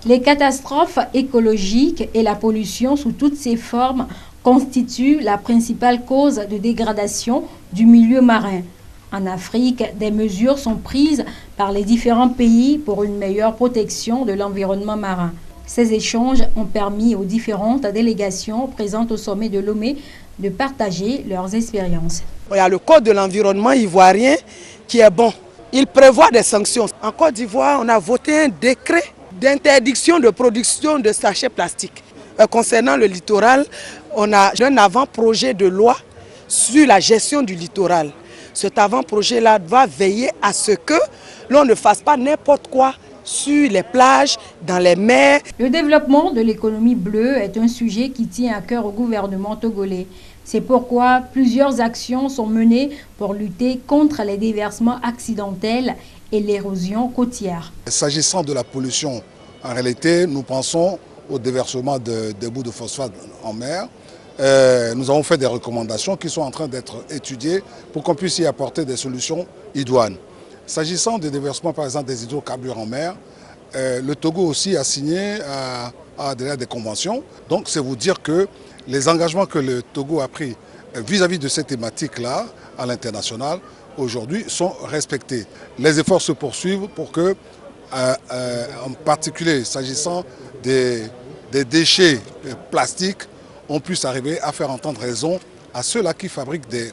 Les catastrophes écologiques et la pollution sous toutes ses formes constituent la principale cause de dégradation du milieu marin. En Afrique, des mesures sont prises par les différents pays pour une meilleure protection de l'environnement marin. Ces échanges ont permis aux différentes délégations présentes au sommet de Lomé de partager leurs expériences. Il y a le code de l'environnement ivoirien qui est bon. Il prévoit des sanctions. En Côte d'Ivoire, on a voté un décret d'interdiction de production de sachets plastiques. Concernant le littoral, on a un avant-projet de loi sur la gestion du littoral. Cet avant-projet-là va veiller à ce que l'on ne fasse pas n'importe quoi sur les plages, dans les mers. Le développement de l'économie bleue est un sujet qui tient à cœur au gouvernement togolais. C'est pourquoi plusieurs actions sont menées pour lutter contre les déversements accidentels et l'érosion côtière. S'agissant de la pollution, en réalité, nous pensons au déversement des bouts de phosphate en mer. Nous avons fait des recommandations qui sont en train d'être étudiées pour qu'on puisse y apporter des solutions idoines. S'agissant des déversements, par exemple, des hydrocarbures en mer, le Togo aussi a signé à des conventions. Donc, c'est vous dire que les engagements que le Togo a pris vis-à-vis de cette thématique-là, à l'international, aujourd'hui, sont respectés. Les efforts se poursuivent pour que, en particulier s'agissant des déchets plastiques, on puisse arriver à faire entendre raison à ceux-là qui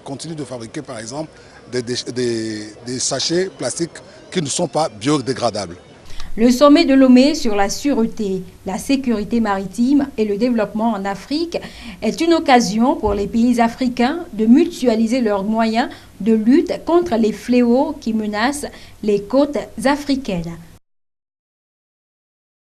continuent de fabriquer, par exemple, des sachets plastiques qui ne sont pas biodégradables. Le sommet de Lomé sur la sûreté, la sécurité maritime et le développement en Afrique est une occasion pour les pays africains de mutualiser leurs moyens de lutte contre les fléaux qui menacent les côtes africaines.